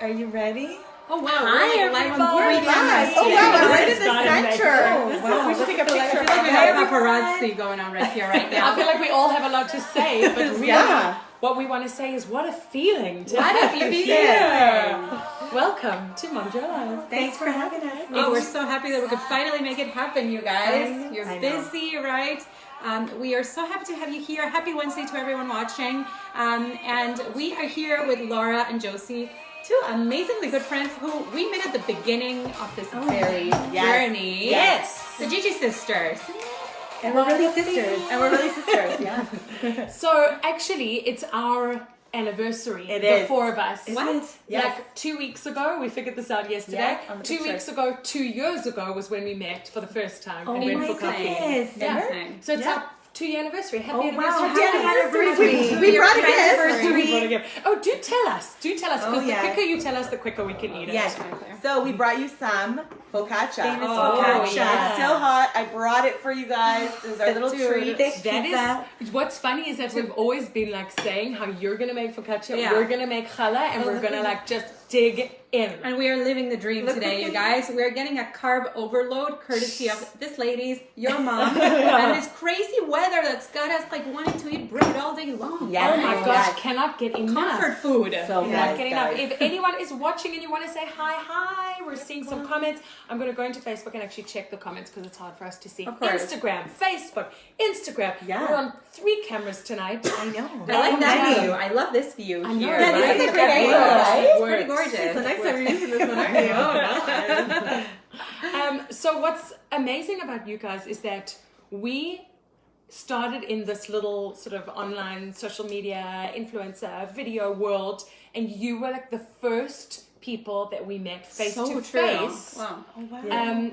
Are you ready? Oh wow! Hi, everybody! Oh wow, I'm right in the center. Wow, we should take a picture. I feel like we have paparazzi going on right here, right now. I feel like we all have a lot to say, but really, what we want to say is what a feeling to be here. Welcome to Momjo. Thanks for having us. Oh, we're so happy that we could finally make it happen, you guys. You're busy, right? We are so happy to have you here. Happy Wednesday to everyone watching. And we are here with Laura and Josie, two amazingly good friends who we met at the beginning of this very journey. Yes. The Gigi sisters. And we're really sisters. Yeah. So actually, it's our anniversary. It the is. four of us. What? Yes. Like 2 weeks ago, we figured this out yesterday. Yeah, on the 2 picture. weeks ago, 2 years ago was when we met for the first time and Oh went my for coffee. goodness. Yeah. So it's our 2-year anniversary. Happy anniversary. Happy anniversary. We brought a gift. Oh, do tell us. Because the yeah. quicker you tell us, the quicker we can eat it. Yes. So we brought you some focaccia. Famous focaccia. It's focaccia. still hot. I brought it for you guys. This is our little treat. That is what's funny is that we've always been like saying how you're gonna make focaccia, we're gonna make challah, and we're gonna like just dig in. And we are living the dream today, you guys. We're getting a carb overload courtesy of this lady's, your mom, and this crazy weather that's got us like wanting to eat bread all day long. Yes. Oh my gosh, cannot get enough. Comfort food. So Cannot yes, get enough. guys. If anyone is watching and you want to say hi, we're seeing some comments. I'm going to go into Facebook and actually check the comments because it's hard for us to see. Of course. Instagram, Facebook, Instagram. Yeah. We're on 3 cameras tonight. I know. I like that Yeah. view. I love this view I know, here. right? This is a great angle, Works. right? It's pretty gorgeous. So next time you're using this one, aren't you? So what's amazing about you guys is that we started in this little sort of online social media influencer video world, and you were like the first people that we met face to face. Wow.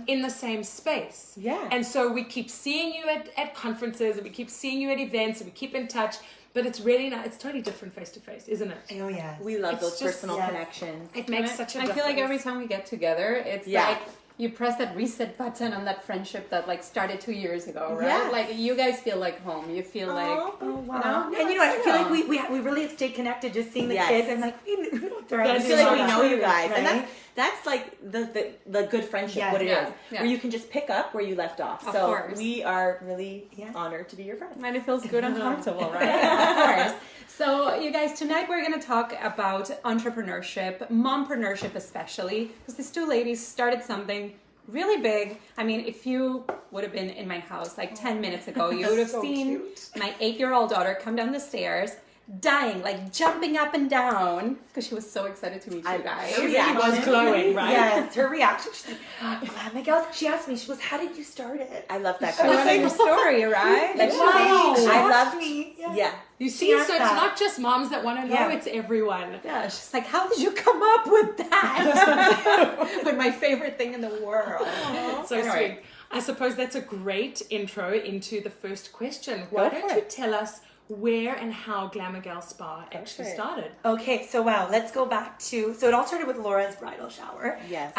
In the same space. Yeah. And so we keep seeing you at conferences, and we keep seeing you at events, and we keep in touch, but it's really not, it's totally different face to face, isn't it? Oh yeah. We love It's those just- personal yes. connections. It makes such a I difference. feel like every time we get together, it's like you press that reset button on that friendship that like started 2 years ago, right? Yes. Like you guys feel like home. You feel like Oh wow. know? And you know what? I feel like we really have stayed connected just seeing the Yes. kids and like we know what they're up I to. feel like we know you guys, Right? and that's like the good friendship. Yes. What it is, Yeah. where you can just pick up where you left off. Of So course. we are really Yeah. honored to be your friends. and it feels good and comfortable, right? Of course. So you guys, tonight we're going to talk about entrepreneurship, mompreneurship especially, because these two ladies started something really big. I mean, if you would have been in my house like 10 minutes ago, you would have So seen cute. my 8-year-old daughter come down the stairs, dying, like jumping up and down, because she was so excited to meet you guys. Her reaction was glowing, right? Yes, her reaction. She's like, I'm glad my girls. She asked me. She goes, "How did you start it?" I love that I love question. your story, right? Like, Wow. She I asked love me. Yeah. You see, Yes, so it's that. not just moms that want to know, Yeah. it's everyone. Yeah, she's like, how did you come up with that? With my favorite thing in the world. So Anyway. sweet. I suppose that's a great intro into the first question. Why Go don't for you it. tell us where and how Glamour Gal Spa actually for it. started? Okay, so wow, let's go back to, so it all started with Laura's bridal shower. Yes.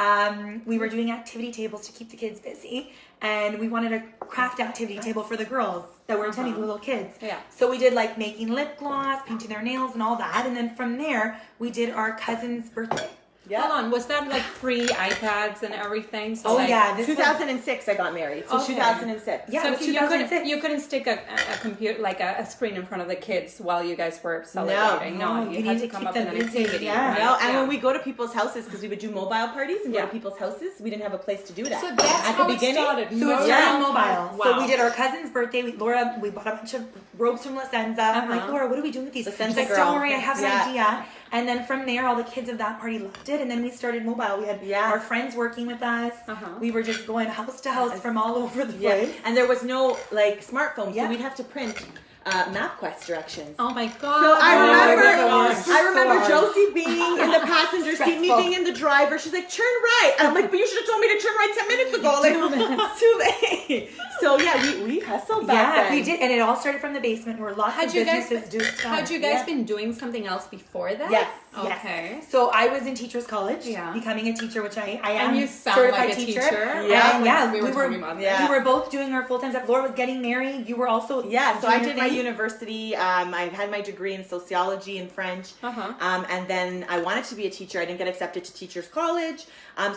We were doing activity tables to keep the kids busy, and we wanted a craft activity table for the girls that were attending, the little kids. Yeah. So we did like making lip gloss, painting their nails and all that, and then from there, we did our cousin's birthday. Yeah. Hold on, was that like pre-iPads and everything? So Oh like, yeah, this was, 2006, I got married. So Okay. 2006. Yeah. So it was you 2006. you couldn't stick a computer, like a screen in front of the kids while you guys were celebrating. No, you you had need to to come keep up with them an busy, activity. yeah. right? No, and Yeah. when we go to people's houses, because we would do mobile parties and go Yeah. to people's houses, we didn't have a place to do that. So that's At how the it beginning, started. So it's Yeah. started mobile. Wow. So we did our cousin's birthday. We bought a bunch of robes from La Senza. I'm like, Laura, what are we doing with these? La She's Senza like, girl. don't worry, I have an Yeah. idea. And then from there, all the kids of that party loved it. And then we started mobile. We had our friends working with us. We were just going house to house from all over the Yeah, place. and there was no like smartphone, so Yeah. we'd have to print MapQuest directions. Oh my god! So I Oh, remember Josie being in the passenger seat, me being in the driver. She's like, turn right. And I'm like, but you should have told me to turn right 10 minutes ago. Like, it's too late. So yeah, we hustled back then. we did. And it all started from the basement where lots Had of you guys businesses do stuff. Had you guys been doing something else before that? Yes. Okay. Yes. So I was in teacher's college, Yeah. becoming a teacher, which I am. And you sound certified like a teacher. Yeah, Like yeah. we were talking about that. We were both doing our full time stuff. Laura was getting married. You were also So I did my thing? university. I had my degree in sociology and French. And then I wanted to be a teacher. I didn't get accepted to teachers college.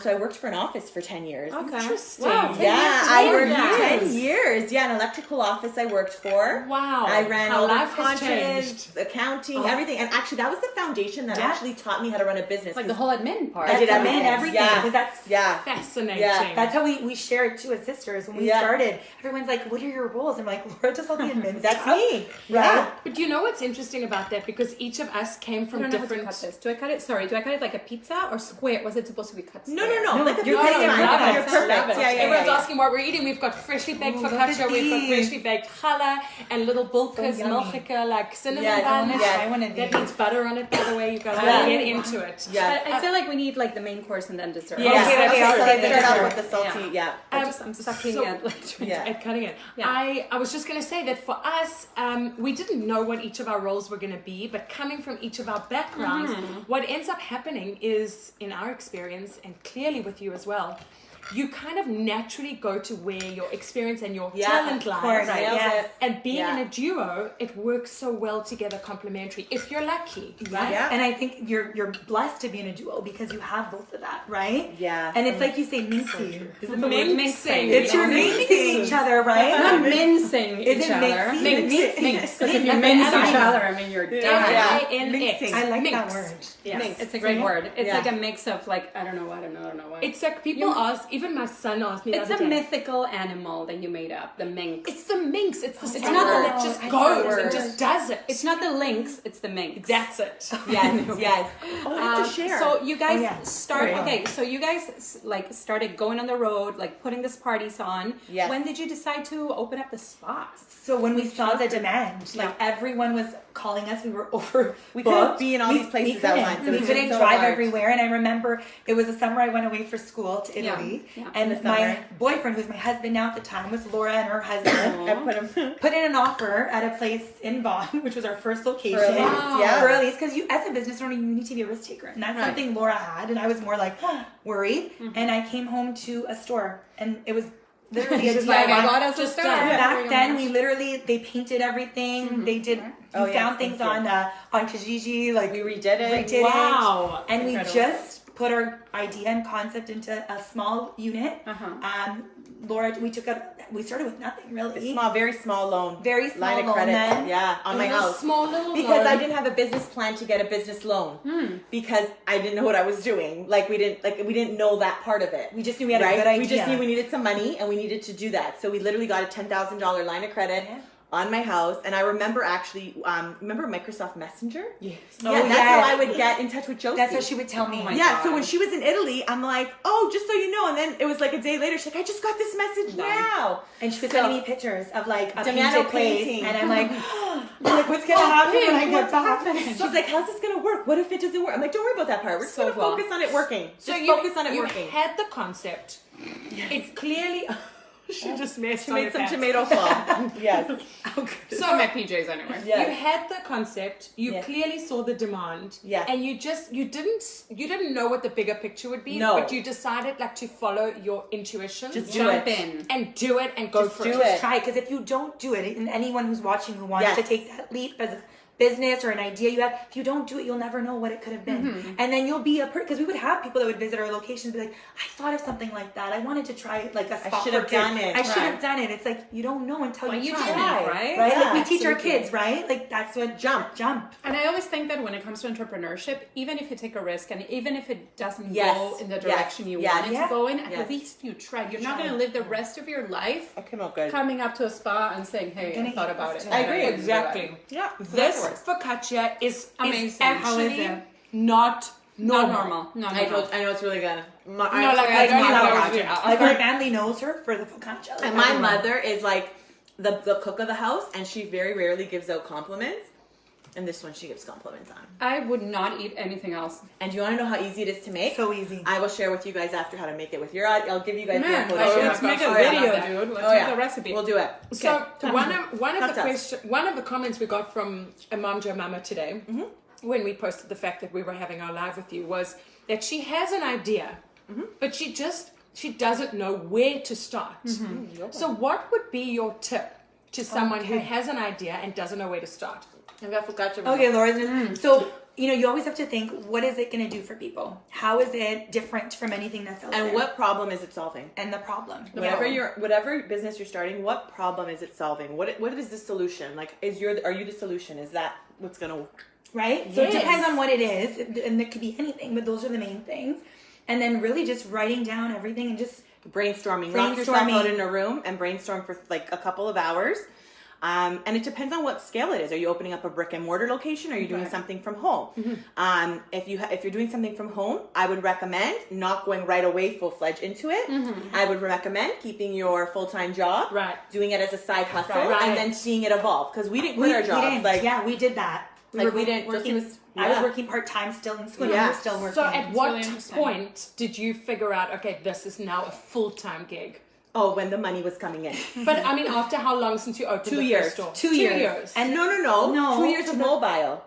So I worked for an office for 10 years. Okay. Interesting. Wow, 10 Yeah, years. I worked 10 10 years. Yeah, an electrical office I worked for. Wow. I ran How all the life has contracts, accounting, everything. And actually, that was the foundation that actually taught me how to run a business. Like the whole admin part. I did admin, everything. Yeah. Because that's fascinating. Yeah. That's how we shared too as sisters. When we started, everyone's like, what are your roles? I'm like, Laura does all the admin That's stuff. me. Right? But you know what's interesting about that? Because each of us came I from don't know how to different. cut this. Do I cut it? Sorry. Do I cut it like a pizza or square? Was it supposed to be cut No, square? no. Like a you're pizza cutting it fine. perfect. You're perfect. Yeah. Everyone's asking what we're eating. We've got freshly baked look focaccia, at we've got these. freshly baked challah, and little bulkas, yummy. milchika, like cinnamon Yes, buns. yes. I want to That needs butter on it, by the way. You guys Yeah. get into it. Yeah. I feel like we need like the main course and then dessert. Yes. Okay, So I'll let's say start out dessert. with the salty. Yeah. I'm sucking so- it. Like, At cutting it. Yeah. I was just going to say that for us, we didn't know what each of our roles were going to be, but coming from each of our backgrounds, what ends up happening is, in our experience, and clearly with you as well, you kind of naturally go to where your experience and your talent of lies. course, Nails yes. it. And being Yeah. in a duo, it works so well together, complementary, if you're lucky. Right? Yeah. And I think you're blessed to be in a duo because you have both of that, right? Yeah. And it's like you say, minxing. Is it the word? Mixing. It's your minxing each other, right? not mincing Is each it other. minxing? Minx. Because if you mince each other, I mean, you're done. Yeah. M-I-N-X. I like Minx. that word. Yes. It's a great word. It's Yeah. like a mix of like, I don't know what. It's like people ask, even my son asked me the It's other a day, mythical animal that you made up, the minx. It's the minx. It's the not animal the- that just I goes heard. and just does it. It's not the lynx, it's the minx. That's it. Yes. Oh, I have to share. So you guys Sorry. so you guys like started going on the road, like putting these parties on. Yes. When did you decide to open up the spas? So when we saw the demand, like everyone was calling us, we were over. We couldn't be in all these places at once. It We was couldn't just so drive hard. everywhere. And I remember it was a summer I went away for school to Italy. Yeah. And In the my summer. boyfriend, who's my husband now at the time, with Laura and her husband, I put him. put in an offer at a place in Vaughan, which was our first location. For Elise, yeah. For Elise, because you, as a business owner, you need to be a risk taker. And that's something Laura had. And I was more like worried. And I came home to a store and it was literally a She's DIY. like, I got us a start. Back then, we literally, they painted everything. They did, Oh, we yes, found things thank on Kijiji, like We redid it. redid Wow. it. And Incredible. we just put our idea and concept into a small unit. Laura, we started with nothing really. Small, very small loan. Very small line of loan credit. then. Yeah, on my A little house. small little Because I loan. didn't have a business plan to get a business loan. Because I didn't know what I was doing. Like we didn't know that part of it. We just knew we had a good idea. We just knew we needed some money and we needed to do that. So we literally got a $10,000 line of credit on my house. And I remember actually, remember Microsoft Messenger? Yes. Yeah, Oh, that's yes. how I would get in touch with Josie. That's what she would tell me. my Yeah, God. so when she was in Italy, I'm like, oh, just so you know. And then it was like a day later, she's like, I just got this message now. And she was So- sending me pictures of like a Damiano painted place, painting. and I'm like, what's gonna happen when I get back? She's like, how's this gonna work? What if it doesn't work? I'm like, don't worry about that part. We're just So gonna well. focus on it working. So Just you, focus on it you working. had the concept. It clearly. She just messed She on made your some pants. tomato sauce. Yes. So my PJs anyway. Yeah. You had the concept. You Yes. clearly saw the demand. Yes. And you didn't know what the bigger picture would be. No. But you decided like to follow your intuition. Just do Jump it. in. and do it and go Just for do it. it. Try, because if you don't do it, and anyone who's watching who wants Yes. to take that leap as a business or an idea you have, if you don't do it, you'll never know what it could have been. And then you'll be because we would have people that would visit our location and be like, I thought of something like that. I wanted to try like a spot should for have kids. done it." I should Right. have done it. It's like you don't know until Well, you you try. did it, right? Right? Yeah, Like we teach our absolutely. kids, right? Like that's what jump. And I always think that when it comes to entrepreneurship, even if you take a risk and even if it doesn't Yes. go in the Yes. direction you Yes. want it Yeah. to go in, at Yes. least you tried. You're not going to live the rest of your life That came out good. coming up to a spa and saying, hey, I gonna thought eat about this it. too. I agree. Exactly. Yeah. This focaccia is Amazing. actually How is it? not Not normal. normal. No, I know it's really good. No, like I I don't don't know know. what you Like our family knows her for the focaccia. Like, And my mother is like the cook of the house, and she very rarely gives out compliments. And this one she gives compliments on. I would not eat anything else. And do you want to know how easy it is to make? so easy. I will share with you guys after how to make it with your. I'll give you guys the Man, info. oh, to let's share. make a Oh, yeah. video, dude. Let's Oh, make yeah. the recipe. We'll do it. So Okay. one of Top the touch. one of the comments we got from a Momjo Mama today when we posted the fact that we were having our live with you was that she has an idea, but she doesn't know where to start. So what would be your tip to someone who has an idea and doesn't know where to start? Okay, Laura. So, you always have to think, what is it going to do for people? How is it different from anything that's out there? And what problem is it solving? And the problem. Whatever business you're starting, what problem is it solving? What is the solution? Like, are you the solution? Is that what's going to work? Right? So it depends on what it is, and it could be anything, but those are the main things. And then really just writing down everything and just brainstorming. Lock yourself out in a room and brainstorm for like a couple of hours. And it depends on what scale it is. Are you opening up a brick and mortar location? Or are you doing something from home? If you're doing something from home, I would recommend not going right away full-fledged into it. I would recommend keeping your full-time job, doing it as a side hustle, and then seeing it evolve. Because we didn't quit our jobs. We did that. I was working part-time still in school. And we were still working. So at what point did you figure out, okay, this is now a full-time gig? Oh, when the money was coming in. But I mean, after how long since you opened the first store? 2 years. And no. 2 years of mobile.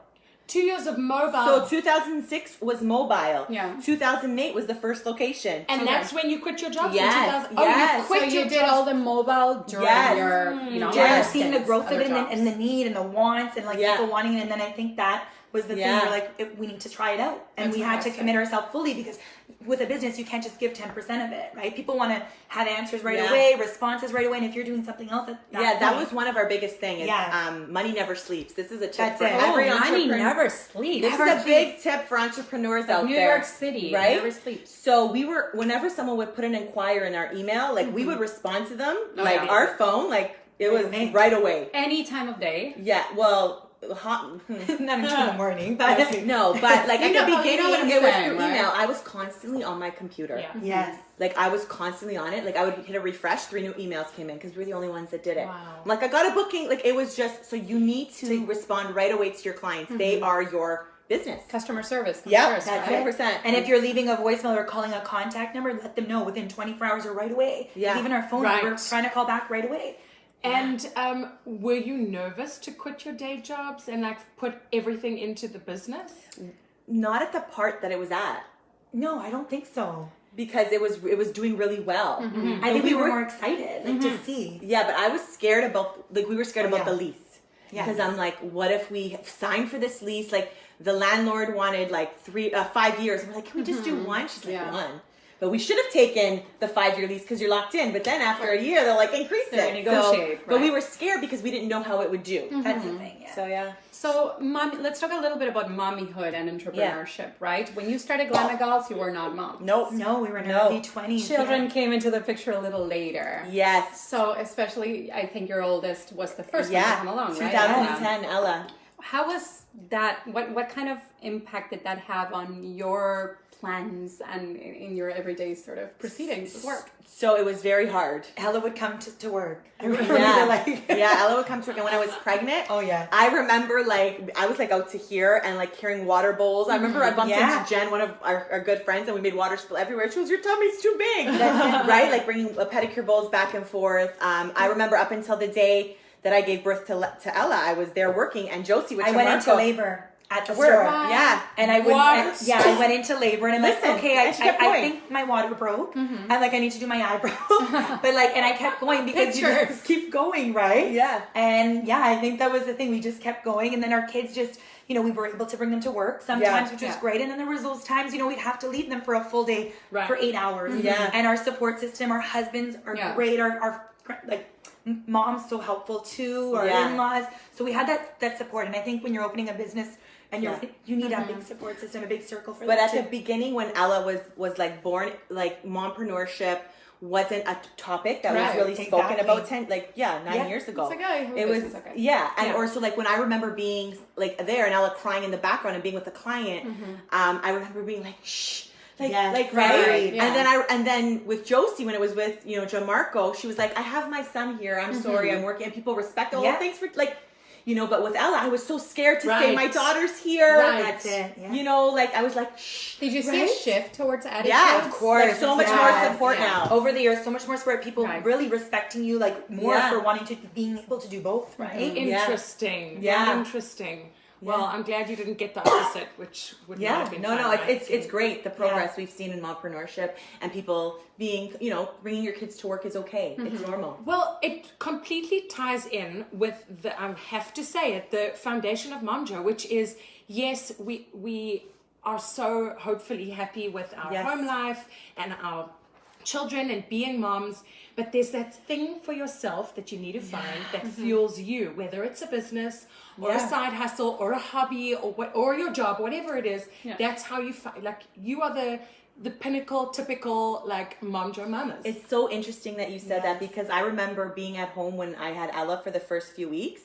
2 years of mobile. So 2006 was mobile. Yeah. 2008 was the first location. And that's when you quit your job? Yes. You quit so you did all the mobile during your, You're seeing the growth of it and the need and the wants and people wanting it. And then I think that was the thing where we need to try it out. And we had to commit ourselves fully because with a business, you can't just give 10% of it, right? People want to have answers right away, responses right away. And if you're doing something else, that was one of our biggest things. Money never sleeps. This is a tip for every money entrepreneur. never sleeps. This is a big tip for entrepreneurs out New there. York City, right? Never sleeps. So whenever someone would put an inquiry in our email, we would respond to them, our phone, it was right away. Any time of day. Yeah, well... not until the morning, but at the beginning, it was through email. I was constantly on my computer. Yes. I was constantly on it. I would hit a refresh, 3 new emails came in because we were the only ones that did it. Wow. I got a booking. It was just, so you need to respond right away to your clients. They are your business. Customer service. Yeah, first, that's right? 100%. And if you're leaving a voicemail or calling a contact number, let them know within 24 hours or right away. Yeah. Even our phone, we're trying to call back right away. And were you nervous to quit your day jobs and put everything into the business? Not at the part that it was at. No, I don't think so. Because it was doing really well. I think we were more excited to see. Yeah, but I was scared about we were scared about the lease. Yes. Because I'm what if we signed for this lease? The landlord wanted 5 years. I'm can we just do one? She's one. But we should have taken the 5-year lease because you're locked in. But then after a year, they'll increase it. Negotiate. But we were scared because we didn't know how it would do. That's the thing. Yeah. So, let's talk a little bit about mommyhood and entrepreneurship, right? When you started Glamagals, you were not mom. Nope. No, we were in our early 20s. Children came into the picture a little later. Yes. So, especially, I think your oldest was the first one to come along, 2010, Ella. How was that? What kind of impact did that have on your plans and in your everyday sort of proceedings of work? So it was very hard. Ella would come to work. I remember Ella would come to work. And when I was pregnant, I remember I was out to here and carrying water bowls. I remember I bumped into Jen, one of our good friends, and we made water spill everywhere. She goes, "Your tummy's too big." Right? Bringing pedicure bowls back and forth. I remember up until the day that I gave birth to Ella, I was there working, and Josie would I went into labor at the store. Yeah. And I would, I went into labor and I'm I think my water broke. And I need to do my eyebrow. But and I kept going because you just keep going, right? Yeah. And I think that was the thing. We just kept going. And then our kids just, we were able to bring them to work sometimes, which was great. And then there was those times, we'd have to leave them for a full day for 8 hours. Yeah. And our support system, our husbands are great. Our mom's so helpful too, our in-laws. So we had that support. And I think when you're opening a business, and you need a big support system, a big circle for that. But at the beginning, when Ella was born, mompreneurship wasn't a topic that was really spoken about 9 years ago. It was and also when I remember being there and Ella crying in the background and being with the client, I remember being shh. Right? Yeah. And then with Josie, when it was with Gianmarco, she was I have my son here. I'm sorry, I'm working, and people respect the whole things for but with Ella, I was so scared to say my daughter's here. Right. That's it. Yeah. I was shh. Did you see a shift towards attitude? Yeah, of course. So much more support now. Over the years, so much more support. People really respecting you more for wanting to being able to do both, right? Interesting. Yeah. Interesting. Well, I'm glad you didn't get the opposite, which would not have been fun, right? it's great, the progress we've seen in mompreneurship, and people being, bringing your kids to work is okay. It's normal. Well, it completely ties in with I have to say it, the foundation of Momjo, which is, yes, we are so hopefully happy with our home life and our children and being moms, but there's that thing for yourself that you need to find that fuels you, whether it's a business or a side hustle or a hobby or your job, whatever it is. That's how you find, like, you are the pinnacle, typical, like, Momjo mamas. It's so interesting that you said that, because I remember being at home when I had Ella for the first few weeks,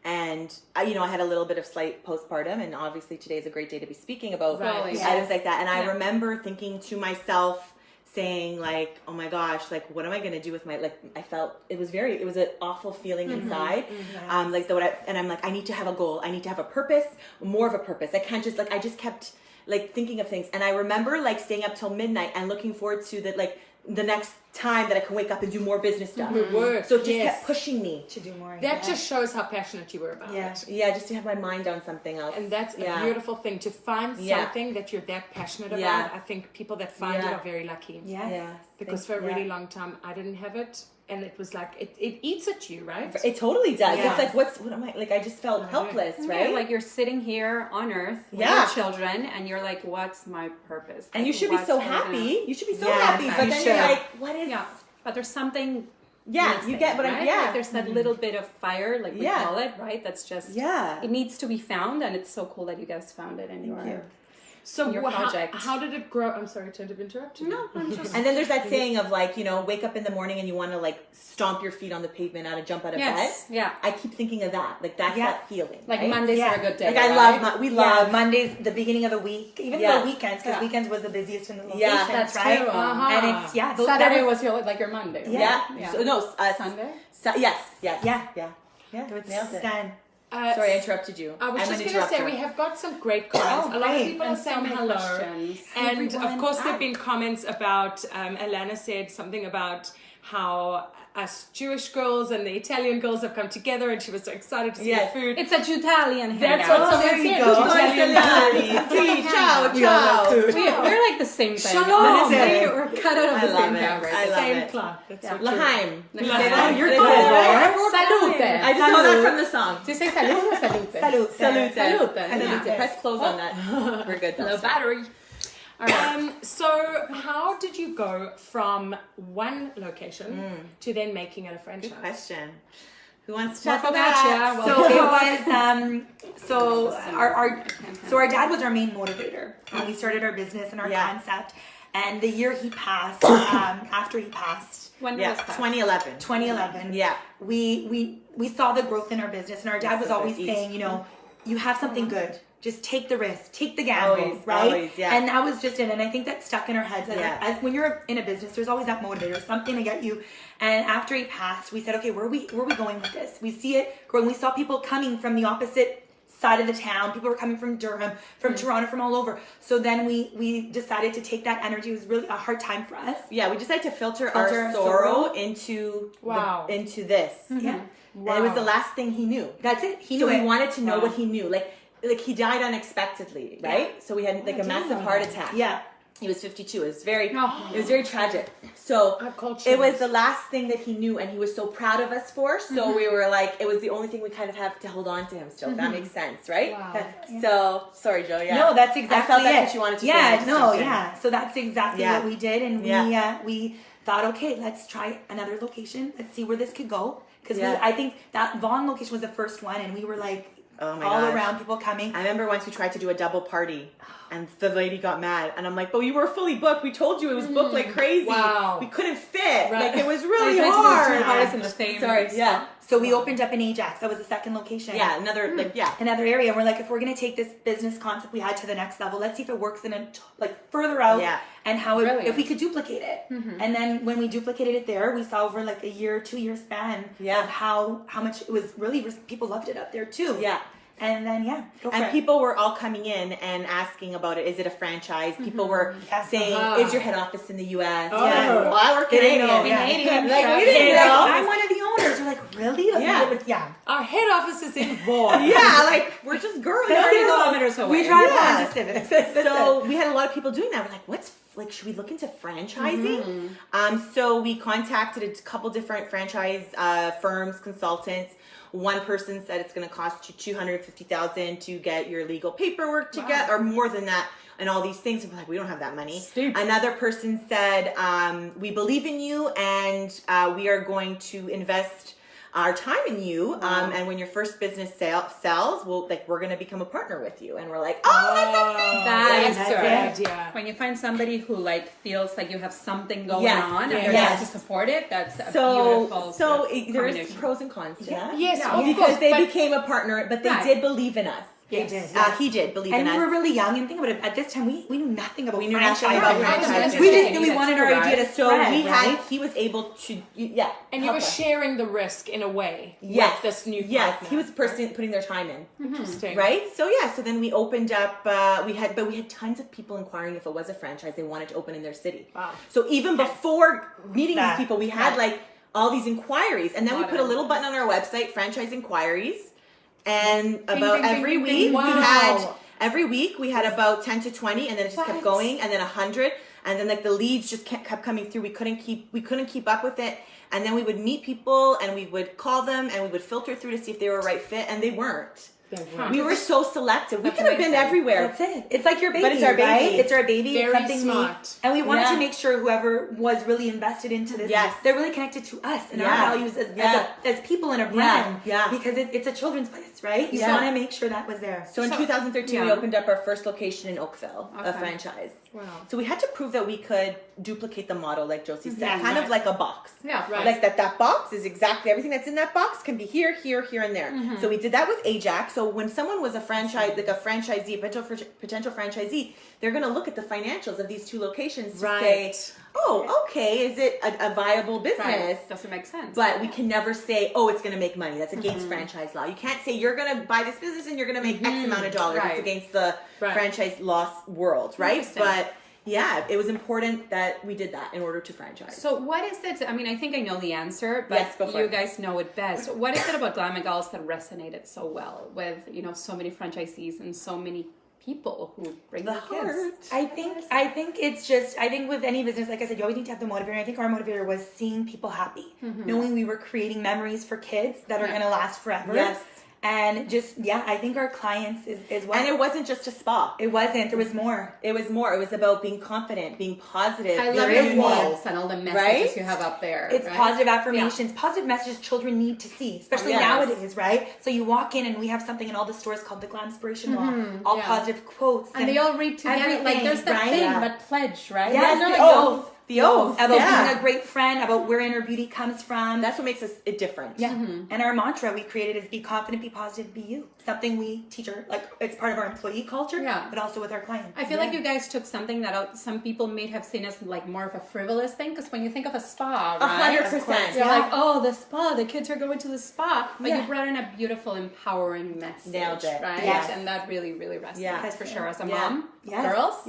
and I had a little bit of slight postpartum, and obviously today's a great day to be speaking about items like that. And I remember thinking to myself, saying, like, oh my gosh, like, what am I going to do with my, like, I felt it was an awful feeling inside. And I'm like, I need to have a goal. I need to have a purpose, more of a purpose. I can't just, like, I just kept, like, thinking of things. And I remember, like, staying up till midnight and looking forward to that, like, the next time that I can wake up and do more business stuff. So it just kept pushing me to do more. That just shows how passionate you were about it. Yeah, just to have my mind on something else. And that's a beautiful thing, to find something that you're that passionate about. I think people that find it are very lucky. Because for a really long time I didn't have it, and it was like it eats at you, right? It totally does. It's like, what am I, like, I just felt helpless, right? Like, you're sitting here on earth with your children, and you're like, what's my purpose? And you should be so happy. You should be so happy. But then you're like, what is... Yeah, but there's something... Yeah, you get what right? I'm... Yeah. Like, there's that little bit of fire, like we call it, right? That's just... Yeah. It needs to be found, and it's so cool that you guys found it in your project. How did it grow? I'm sorry to interrupt you. No, I'm just... And then there's that saying of, like, wake up in the morning and you want to, like, stomp your feet on the pavement jump out of bed. Yeah. I keep thinking of that. Like, that's that feeling. Like, right? Mondays are a good day. Like, I love, we love Mondays, the beginning of the week, even the weekends, because weekends was the busiest in the locations, that's right? true. And it's, Saturday was your Monday. Yeah. So, no, Sunday? Yes. Yeah. It's nailed it. done. Sorry, I interrupted you. I was just going to say, we have got some great comments. A lot of people are saying hello. Questions. And of course, there have been comments about, Alana said something about how us Jewish girls and the Italian girls have come together, and she was so excited to see the food. It's a Jutalian That's hangout. what someone said. Ciao. We're like the same thing. Shalom. We're cut out of the same fabric. I love Same it. cloth. That's so L'chaim. You're good. Salute. I just know that from the song. Do you say salute or salute? Salute. Salute. Press close on that. We're good. Low battery. All right. So how did you go from one location to then making it a franchise? Good question. Who wants to talk Well, about that? So it was our dad was our main motivator when we started our business and our concept. And the year he passed, after he passed, When was that? 2011. 2011. Yeah. We saw the growth in our business, and our dad was always saying, you have something good. Just take the risk, take the gamble, right? Always, yeah. And that was just it. And I think that stuck in our heads. As when you're in a business, there's always that motivator, something to get you. And after he passed, we said, okay, where are we going with this? We see it growing. We saw people coming from the opposite side of the town. People were coming from Durham, from Toronto, from all over. So then we decided to take that energy. It was really a hard time for us. Yeah, we decided to filter our sorrow into this. Yeah. Wow. And it was the last thing he knew. That's it. He knew so it. we wanted to know what he knew. Like he died unexpectedly, right? Yeah. So we had like a massive heart attack. Yeah. He was 52. It was very tragic. So it was the last thing that he knew, and he was so proud of us for. So we were like, it was the only thing we kind of have to hold on to him still. If that makes sense, right? Wow. So sorry, Joe. Yeah. No, that's exactly I felt it. that's what you wanted to say. Yeah. So that's exactly what we did, and we thought, okay, let's try another location. Let's see where this could go. Because I think that Vaughan location was the first one, and we were like, oh my all gosh. around, people coming. I remember once we tried to do a double party, and the lady got mad, and I'm like, but you were fully booked. We told you it was booked like crazy. Wow. We couldn't fit. Right. Like, it was really Two hard. parties in the same. Sorry, yeah. So we opened up in Ajax. That was the second location. Yeah, another area. And we're like, if we're going to take this business concept we had to the next level, let's see if it works in further out. Yeah. And how if we could duplicate it. And then when we duplicated it there, we saw over like a 2 year span of how much it was really, people loved it up there too. Yeah. And then, go for it. People were all coming in and asking about it. Is it a franchise? People were saying, is your head office in the U.S.? Oh. Yes. Well, we're Canadian. Canadian. Like, we didn't know. I'm one of the owners. We're like, really? Our head office is in Vaughan. Like, we're just girls. 30 kilometers away. We drive on to Civics. So we had a lot of people doing that. We're like, should we look into franchising? So we contacted a couple different franchise firms, consultants. One person said it's going to cost you $250,000 to get your legal paperwork to get, or more than that, and all these things. We're like, we don't have that money. Stupid. Another person said, we believe in you, and we are going to invest our time in you, and when your first business sells, we're going to become a partner with you. And we're like, that's amazing. That's good. When you find somebody who like feels like you have something going on and they're there to support it, that's a beautiful. So there's pros and cons to that. Yes, of because course, they became a partner, but they did believe in us. They did. He did believe in us. And we were really young, and think about it. At this time, we knew nothing about nothing franchise. about franchise. We just knew we wanted our idea to So spread. he was able to, and you were sharing the risk in a way. Yes, with this new partner. Yes, he was the person putting their time in. Interesting. Right? So so then we opened up. We had tons of people inquiring if it was a franchise they wanted to open in their city. Wow. So even before meeting these people, we had like all these inquiries, and then we put a little button on our website, franchise inquiries. And about every week we had about 10 to 20, and then it just kept going, and then 100, and then like the leads just kept coming through. We couldn't keep up with it, and then we would meet people and we would call them and we would filter through to see if they were a right fit, and they weren't. We were so selective. We could have been everywhere. That's it. It's like your baby, but it's our baby. Right? It's our baby. Very it's something smart. and we wanted to make sure whoever was really invested into this, they're really connected to us and our values as people in a brand. Because it's a children's place, right? You want to make sure that was there. So in 2013, we opened up our first location in Oakville, a franchise. Wow. So we had to prove that we could duplicate the model, like Josie said, kind of like a box. Yeah, right. Like that box is exactly everything that's in that box can be here, and there. So we did that with Ajax. So when someone was a franchise, like a franchisee, potential franchisee, they're going to look at the financials of these two locations to say, oh, okay, is it a viable business? Right. Doesn't make sense. But we can never say, oh, it's going to make money. That's against franchise law. You can't say you're going to buy this business and you're going to make X amount of dollars. It's against the franchise law world, right? But it was important that we did that in order to franchise. So what is it? I mean, I think I know the answer, but you guys know it best. What is it about Glamagals that resonated so well with, so many franchisees and so many people who bring the kids? I think it's just, with any business, like I said, you always need to have the motivator. And I think our motivator was seeing people happy, knowing we were creating memories for kids that are going to last forever. Yes. And just, I think our clients is what. And it wasn't just a spa. It wasn't. There was more. It was more. It was about being confident, being positive. I love your walls and all the messages you have up there. It's positive affirmations, positive messages children need to see, especially nowadays, right? So you walk in and we have something in all the stores called the Glamspiration Law, all positive quotes. And they all read together. Like there's that thing, but pledge, right? Yes, the oath about being a great friend, about where inner beauty comes from. That's what makes it different. Yeah. And our mantra we created is be confident, be positive, be you. Something we teach it's part of our employee culture, but also with our clients. I feel like you guys took something that some people may have seen as like more of a frivolous thing, because when you think of a spa, right? 100%. You're like, oh, the spa, the kids are going to the spa. But you brought in a beautiful, empowering message. Nailed it. Right? Yes. And that really, really resonates. Yes. For sure. As a mom, girls,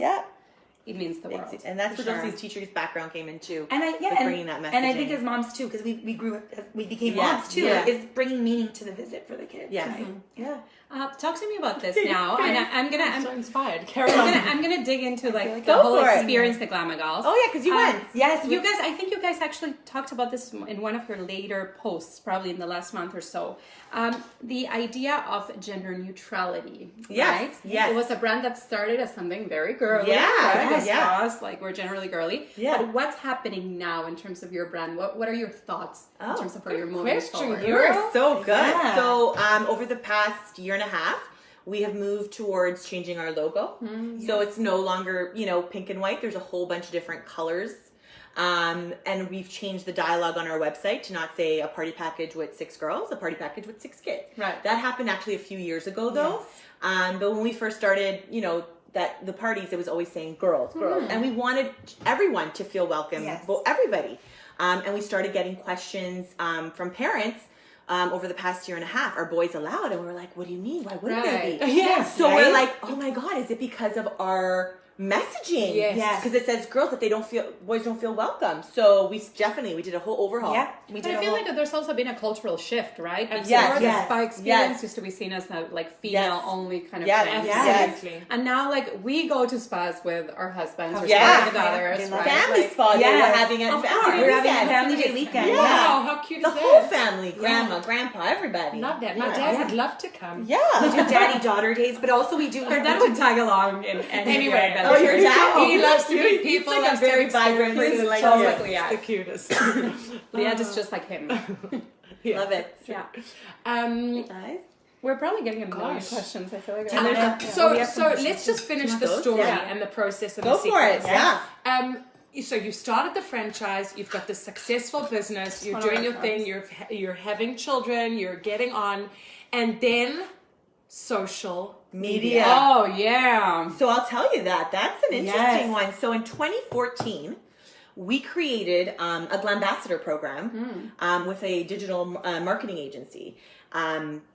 it means the world. And that's where Josie's teacher's background came in too. And bringing that message. And I think as moms too, because we grew up, we became moms too, is bringing meaning to the visit for the kids. Yes. Right? Yeah. Talk to me about this now. And I'm so inspired. I'm gonna dig into the whole experience at Glamagals. Oh yeah, because you went. Yes. You guys, I think you guys actually talked about this in one of your later posts, probably in the last month or so. The idea of gender neutrality. Right? Yes. It was a brand that started as something very girly. Us, like we're generally girly. Yeah. But what's happening now in terms of your brand? What are your thoughts in terms of where you're moving forward? You're so good. Yeah. So over the past year and a half, we have moved towards changing our logo. So it's no longer, pink and white. There's a whole bunch of different colors. And we've changed the dialogue on our website to not say a party package with 6 girls, a party package with 6 kids. Right. That happened actually a few years ago though. Yes. But when we first started, that the parties, it was always saying girls. And we wanted everyone to feel welcome. Well, everybody. And we started getting questions from parents. over the past year and a half, are boys allowed? And we were like, what do you mean? Why wouldn't Right. they be? Yes. So Right? we're like, oh my God, is it because of our messaging? Yes. Because it says girls that boys don't feel welcome. So we did a whole overhaul. Yeah, we But did. I feel like there's also been a cultural shift, right? Before Yes, the yes, spa experience yes. used to be seen as a like female only kind of Yes, thing. yes. Absolutely. And now like we go to spas with our husbands or Yeah. with others, They love right? Family Like, spa day yes. we're having it. We're having a family day weekend. Yeah. Wow, how cute The is whole that? family, grandma, grandpa, everybody. Love that. My Yeah. dad Yeah. would love to come. We Yeah. do daddy-daughter days, but also we do. Her dad would tag along in any Anyway. way. Oh, your dad? He loves to He's meet people. like a loves to very have vibrant experiences. person like so you. like Liat. The cutest. Liat is just like him. Love it. Yeah. Guys. We're probably getting a million Gosh. questions. I feel like And there's a- So we have some questions let's just finish want the those? story Yeah. and the process and Go the for it. sequence. Yeah. So you started the franchise. You've got this successful business. You're one of doing our your thing. jobs. You're having children. You're getting on, and then social Media. Oh yeah. So I'll tell you that. That's an interesting Yes. one. So in 2014, we created a Glambassador program with a digital marketing agency.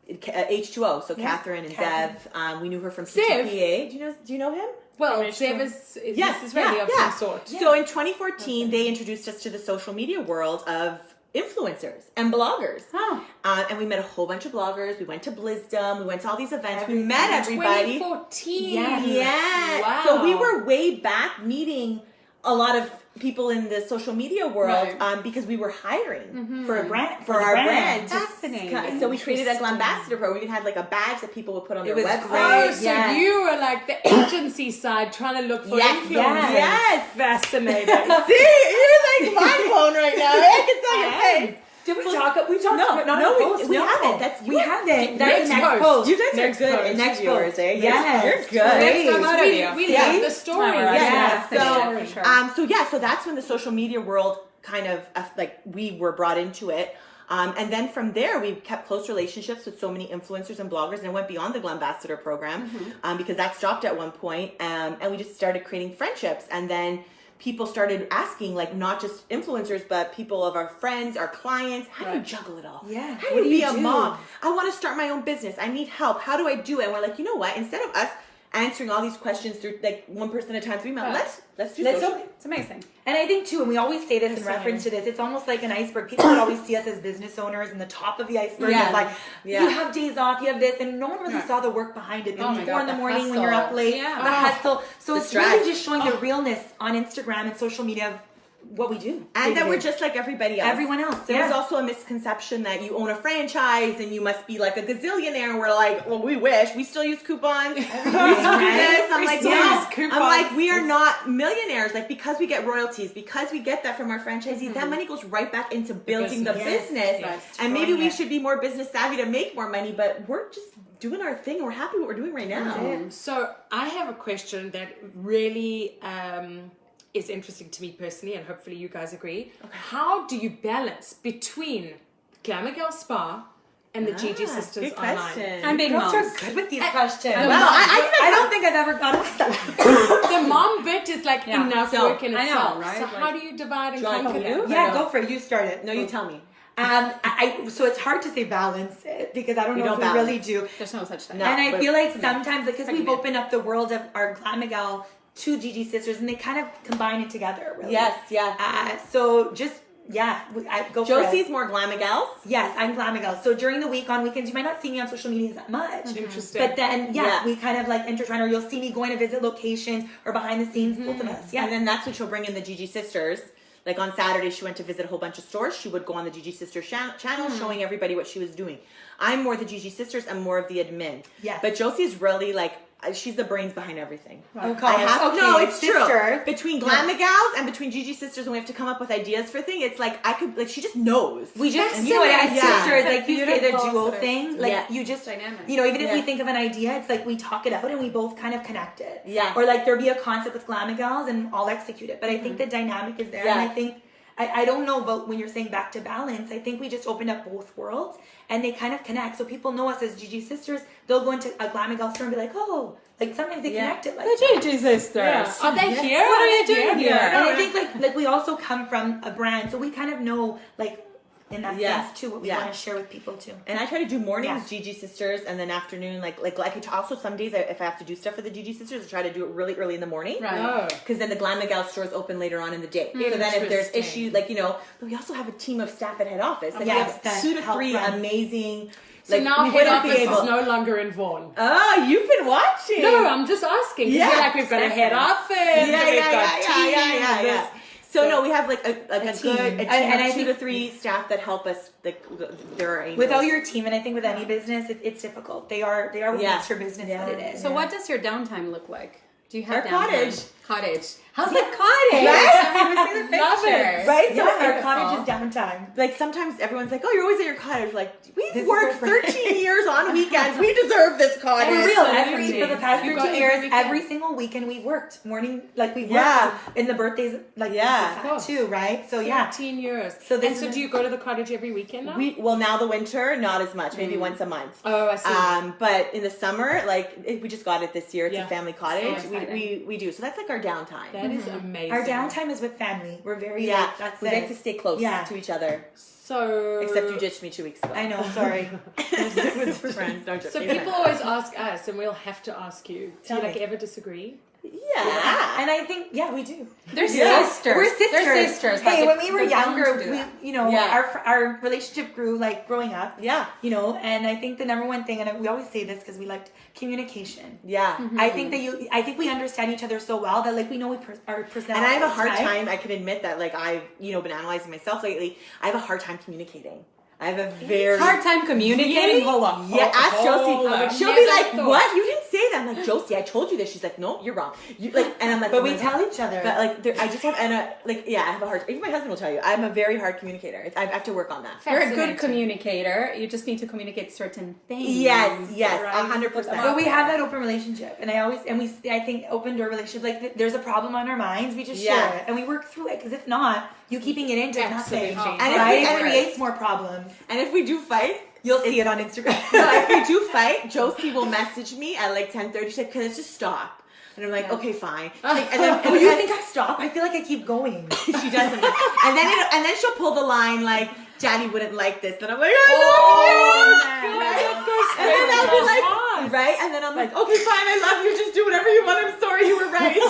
H2O. So Catherine and Catherine. Zev. We knew her from Zev? CTPA. Do you know him? Well, From Zev H2O. is Yes, Israeli yeah, of yeah. some sort. So in 2014, they introduced us to the social media world of influencers and bloggers. Oh. And we met a whole bunch of bloggers. We went to Blizdom. We went to all these events. We met everybody. 2014. Yeah. Wow. So we were way back meeting a lot of people in the social media world Right. because we were hiring for a brand for our brand. Fascinating. So we created a Glambassador program. We even had like a badge that people would put on their was website. great. Oh, so Yes. you were like the agency side trying to look for Yes, influencers. yes. Fascinating. See, you're like mind blown right now. I can tell your face. Did we talk? We talked. No, not no, on the post, we no. haven't. That's we haven't. That's Next the next post. post. You guys Next are good post. interviewers, eh? Yes. You're good. Great. Come out of we you. we Yeah. love the story. Alright. Yeah. Yeah. So, so that's when the social media world kind of like we were brought into it. And then from there, we kept close relationships with so many influencers and bloggers, and it went beyond the Glambassador program because that stopped at one point. And we just started creating friendships, and then people started asking, like, not just influencers, but people of our friends, our clients, how do you juggle it all? Yeah. How What do do you be you a do? mom? I want to start my own business. I need help. How do I do it? And we're like, you know what? Instead of us answering all these questions through like one person at a time, 3 months, let's do Let's social. do It's amazing. And I think too, and we always say this in reference to this, it's almost like an iceberg. People would always see us as business owners and the top of the iceberg. Yeah. Of like, Yeah. you have days off, you have this, and no one really Right. saw the work behind it. Oh my Maybe God, 4 in the the morning when you're up hustle. late, Yeah. the hustle. So The it's stress. really just showing the realness on Instagram and social media of what we do. And that day-to-day. we're just like everybody else. Everyone else. There was Yeah. also a misconception that you own a franchise and you must be like a gazillionaire. And we're like, well, we wish. We still use coupons. We still do this. I'm We like, still yeah. use coupons. I'm like, we are not millionaires. Like, because we get royalties, because we get that from our franchisees, that money goes right back into building the business. business. Yes. And maybe Growing we it. should be more business savvy to make more money, but we're just doing our thing. We're happy with what we're doing right now. So I have a question that really is interesting to me personally, and hopefully you guys agree. How do you balance between Glamour Girl Spa and the Gigi Sisters Good online? question. And being Girls moms. are good with these questions. Well, I don't think I've ever gone with that. The mom bit is like Yeah. enough So, work in I know, itself. right? So Like- how do you divide and Do you want conquer to that? do? Yeah, go for it. You start it. No, you tell me. So it's hard to say balance it because I don't We know don't if we balance. really do. There's no such thing. No. And I but- feel like sometimes because we've Segment. opened up the world of our Glamigal to Gigi Sisters and they kind of combine it together. Really. Yes, yeah. So just I go for Josie's it. more Glamigals. Yes, I'm Glamigal. So during the week on weekends you might not see me on social media that much. Interesting. But then Yeah. we kind of like intertwine, or you'll see me going to visit locations or behind the scenes, both of us. Yeah. And then that's when she'll bring in the Gigi Sisters. Like on Saturday, she went to visit a whole bunch of stores. She would go on the Gigi Sisters channel showing everybody what she was doing. I'm more the Gigi Sisters. I'm more of the admin. Yes. But Josie's really like, she's the brains behind everything. Okay. I have, Okay, no, it's sister. true. Between Glamigals and between Gigi Sisters, when we have to come up with ideas for things, it's like I could, like, she just knows. We just, And you know what, as yeah. sisters, like you say the Beautiful duo sort of- thing, like Yeah. you just, Dynamic. you know, even if we Yeah. think of an idea, it's like we talk it out and we both kind of connect it. Yeah. Or like there'll be a concept with Glamigals and I'll execute it. But I think the dynamic is there. Yeah. And I think, I don't know about when you're saying back to balance, I think we just opened up both worlds and they kind of connect. So people know us as Gigi Sisters, they'll go into a Glamigal store and be like, oh, like sometimes they connect it like that. Gigi Sisters. Yeah. Are they here? What are you doing here? And I think like we also come from a brand, so we kind of know like in that sense too, what we want to share with people too. And I try to do mornings Gigi Sisters, and then afternoon like I could also some days if I have to do stuff for the Gigi Sisters, I try to do it really early in the morning, Right. Because then the Glam Miguel stores open later on in the day. So then if there's issues, like we also have a team of staff at head office. Like we have 2 to 3 amazing. So like, now we head wouldn't be office able- is no longer in Vaughan. Oh, you've been watching. No, I'm just asking. Because you're like, we've got a head office. Yeah. So no, we have like a team, and I 2 to 3 staff that help us. Like there are angels. Without your team, and I think with any business, it's difficult. They are what makes your business what it is. So what does your downtime look like? Do you have Our downtime? cottage. How's the cottage? Right? I've never seen the pictures. Right? So Yeah, our cottage is downtime. Like sometimes everyone's like, "Oh, you're always at your cottage." Like This we've is worked so 13 years on weekends. We deserve this cottage. For real, for the past You got 13 every years, weekend. every single weekend we worked. Morning, like we worked in the birthdays, like course. too, right? So 13 years. So So, this is- do you go to the cottage every weekend now? Now the winter, not as much. Maybe once a month. Oh, I see. But in the summer, we just got it this year. It's a family cottage. So we do. So that's like our downtime. That is amazing. our downtime is with family. We're very that's we it. like to stay close to each other. So Except you ditched me 2 weeks ago. I know. Sorry. We're friends. Don't So people always ask us, and we'll have to ask you. Do you Tell me. ever disagree? Yeah. And I think we do. They're sisters. We're sisters. They're sisters. Hey, but when we were they're bound younger, to do that. our relationship grew like growing up. Yeah. And I think the number one thing, and we always say this because we liked communication. Yeah. I think I think we understand each other so well that we know we are present. And I have a hard time. I can admit that I've been analyzing myself lately. I have a hard time communicating. I have a very hard time communicating. Hold on. Yeah, ask hold on. Josie. She'll be Never like, thought. "What? You didn't say that." I'm like, "Josie, I told you this." She's like, "No, you're wrong." And I'm like, But we tell each other. But I just have I have a hard. Even my husband will tell you, I'm a very hard communicator. I have to work on that. You're a good communicator. You just need to communicate certain things. Yes, right? 100%. But we have that open relationship, and I think open door relationship. There's a problem on our minds, we just share it and we work through it. Because if not, you keeping it in does nothing, Absolutely. and it creates more problems. And if we do fight, You'll see it on Instagram. if we do fight, Josie will message me at 10:30. She's like, "Can I just stop?" And I'm like, "Okay, fine." And then, Oh, you think I stop? I feel like I keep going. she doesn't. And then she'll pull the line like, "Daddy wouldn't like this." And I'm like, "I love you." And then I'll be like, right? And then I'm like, "Okay, fine. I love you. Just do whatever you want. I'm sorry. You were right."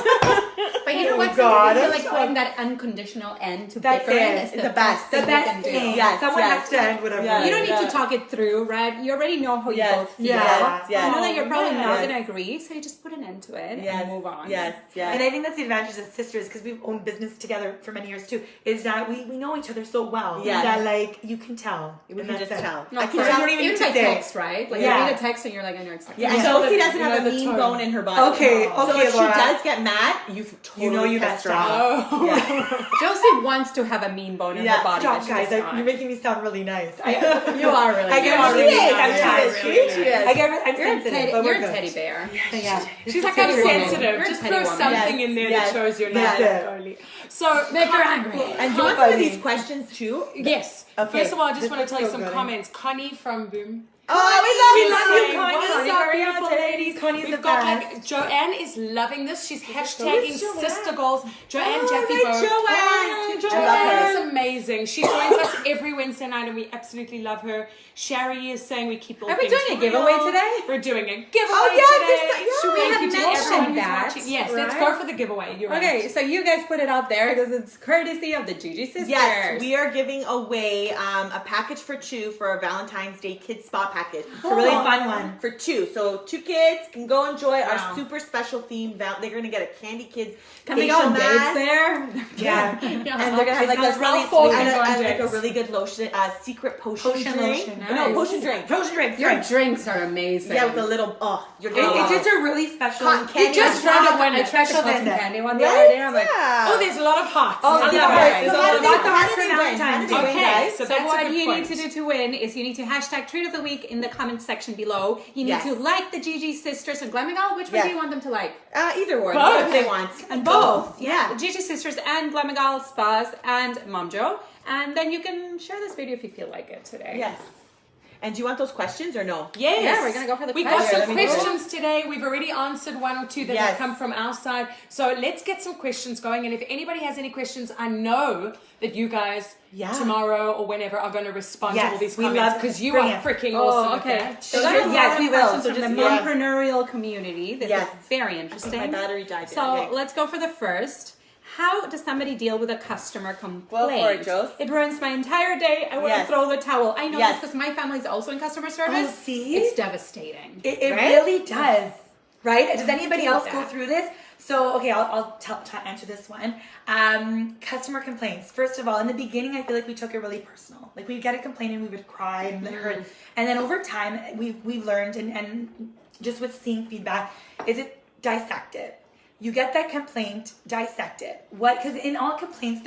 But you know what? God, I feel like putting that unconditional end to That's bickering it. is The best. thing The you best can do. thing. Yes, Someone yes. has to end whatever. Yeah. You don't need to talk it through, right? You already know how you both feel. Yes, yes. You know that you're probably not Yes. going to agree, so you just put an end to it Yes, and move on. yes. And I think that's the advantage of sisters, because we've owned business together for many years too, is that we know each other so well Yes. that you can tell. We And can that's just it. tell. No, I can for- tell. don't even even need to by say. text, right? Like Yeah. you read a text and you're like, I know exactly. Yeah, and know Josie the- doesn't you have know a the mean tone. bone in her body. Okay, So okay, if she Laura. does get mad, you've totally know you pissed messed her off. up. Yeah. Josie wants to have a mean bone in her body. Stop, but she guys. does not. You're making me sound really nice. You are really. I get nice. really She is. sometimes. She is. She is. I'm You're a sensitive, teddy, but we're you're a good. teddy bear. Yeah. She's like, teddy I'm woman. sensitive. You're a Just teddy throw woman. something Yes, in there yes. that shows you're That's not it. only. So Make her angry. And do you want some of these questions too? Yes. Okay. First of all, I just This want to looks tell you so some good. comments. Connie from Boom. Oh, we love you, you, Connie. Connie. So Connie, beautiful, ladies. Connie's the We've got best. Joanne is loving this. She's hashtagging is Joanne? sister goals. Joanne Oh, Jeffy I Bow. like Joanne. Joanne I love is amazing. She joins us every Wednesday night, and we absolutely love her. Sherry is saying we keep all Are we things doing a giveaway real. today? We're doing a giveaway Oh, yeah, today. there's- Should we Thank have you to mentioned everyone who's that, watching. Yes, let's right? go for the giveaway. You're Okay, right. so you guys put it out there because it's courtesy of the Gigi sisters. Yes, we are giving away a package for 2 for a Valentine's Day kids spa package. It's a really fun one. For 2. So 2 kids can go enjoy Wow. our super special theme. They're going to get a Candy Kids Can we go facial on dates mask. there? Yeah. And they're gonna have like smells a really really sweet. and like a really good lotion, secret potion Potion drink. lotion. No, Nice. potion drink. Potion drinks. Your right. drinks are amazing. Yeah, with a little you're gonna love It's just a really special Cotton candy. just Cotton tried to win a special special cotton visit. candy one the Right? other day. I'm like, Yeah. Oh, there's a lot of hearts. Oh, Lots yeah, of right. hearts. So how lots did of they hearts win? for How Valentine's did they Day. win, Okay, guys? so so that's a what good you point. need to do to win is you need to hashtag treat of the week in the comment section below. You need Yes. to like the Gigi sisters and Glamigal. Which one Yes. do you want them to like? Either one. Both. Whatever they want. And both. Yeah. The Gigi sisters and Glamigal spas and Momjo. And then you can share this video if you feel like it today. Yes. And do you want those questions or no? Yes. Yeah, we're gonna go for the We questions. got some questions today. We've already answered one or two that have come from our side. So let's get some questions going. And if anybody has any questions, I know that you guys tomorrow or whenever are going to respond to all these comments because you are freaking awesome. Okay. So yes, we will. So from the mompreneur community. This is very interesting. My battery died. So let's go for the first. How does somebody deal with a customer complaint? Well, for it, Joe. It ruins my entire day. I want to throw the towel. I know this because my family's also in customer service. Oh, see? It's devastating. It really does. Right? Does anybody else go through this? So, okay, I'll answer this one. Customer complaints. First of all, in the beginning, I feel like we took it really personal. Like we'd get a complaint and we would cry and hurt. And then over time, we've learned and just with seeing feedback, is it dissect it. You get that complaint, dissect it. Because in all complaints,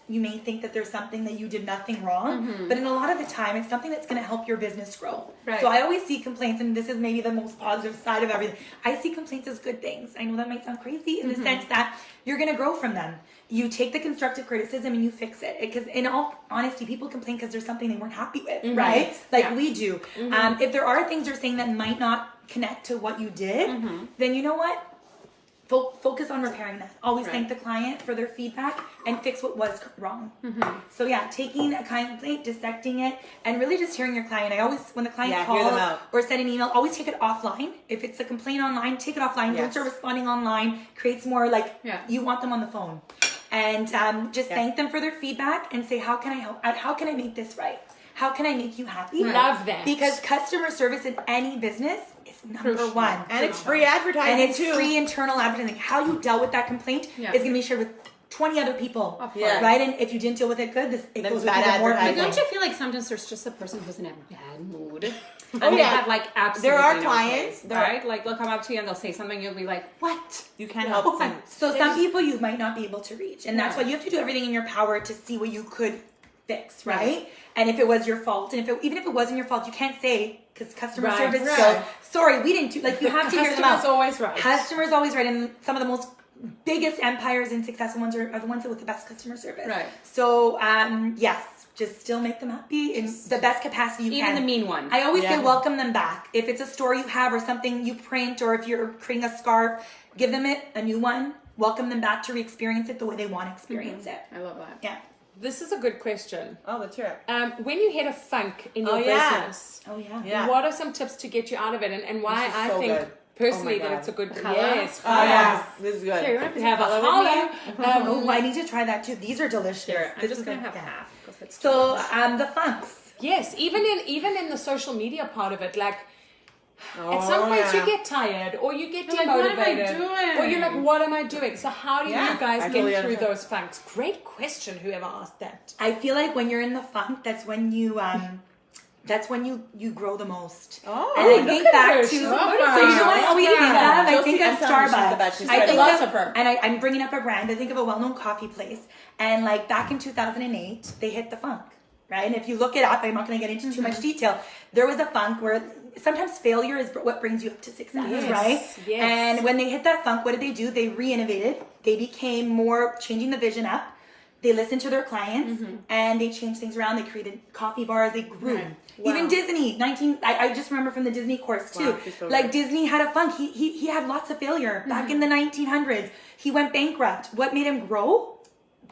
you may think that there's something that you did nothing wrong, but in a lot of the time, it's something that's going to help your business grow. Right. So I always see complaints, and this is maybe the most positive side of everything. I see complaints as good things. I know that might sound crazy in the sense that you're going to grow from them. You take the constructive criticism and you fix it. Because in all honesty, people complain because there's something they weren't happy with, right? Like we do. If there are things they're saying that might not connect to what you did, then you know what? Focus on repairing that. Always thank the client for their feedback and fix what was wrong. So taking a client complaint, dissecting it, and really just hearing your client. I always, when the client calls or send an email, always take it offline. If it's a complaint online, take it offline. Don't start responding online. Creates more you want them on the phone. And just thank them for their feedback and say, how can I help? How can I make this right? How can I make you happy? Love that. Because customer service in any business is number one. And it's free advertising. And it's free internal advertising. How you dealt with that complaint is going to be shared with 20 other people. Right? And if you didn't deal with it good, it goes with even more people. But don't you feel like sometimes there's just a person who's in a bad mood? And they have absolutely there are clients, right? Like they'll come up to you and they'll say something, you'll be like, what? You can't help them. So some people you might not be able to reach. And that's why you have to do everything in your power to see what you could fix, right? And if it was your fault, and even if it wasn't your fault, you can't say, because customer service skills, sorry, we didn't do, you have to hear them out. Customer's always right. Customer's always right, and some of the most biggest empires and successful ones are the ones with the best customer service. Right. So, yes, just still make them happy in the best capacity you can. Even the mean ones. I always say welcome them back. If it's a store you have or something you print, or if you're creating a scarf, give them a new one. Welcome them back to re-experience it the way they want to experience it. I love that. Yeah. This is a good question. Oh, let's hear it. When you hit a funk in your business, what are some tips to get you out of it? And why I think personally that it's a good color. Yes. This is good. Here, you have a hollow. I need to try that too. These are delicious. Here, I'm just going to have half. So, the funks. Yes, even in the social media part of it, at some points you get tired or you get demotivated. What am I doing? Or you're like, what am I doing? So how do you guys get totally through those funks? Great question, whoever asked that. I feel like when you're in the funk, that's when you grow the most. Oh, and I think back to so you know what I always think of? I think of Starbucks. I think of, and I'm bringing up a brand. I think of a well-known coffee place, and back in 2008, they hit the funk, right? And if you look it up, I'm not going to get into too much detail. There was a funk where sometimes failure is what brings you up to success, right? Yes. And when they hit that funk, what did they do? They re-innovated. They became more changing the vision up. They listened to their clients and they changed things around. They created coffee bars. They grew. Right. Wow. Even Disney, I just remember from the Disney course too. Wow, Disney had a funk. He had lots of failure back in the 1900s. He went bankrupt. What made him grow?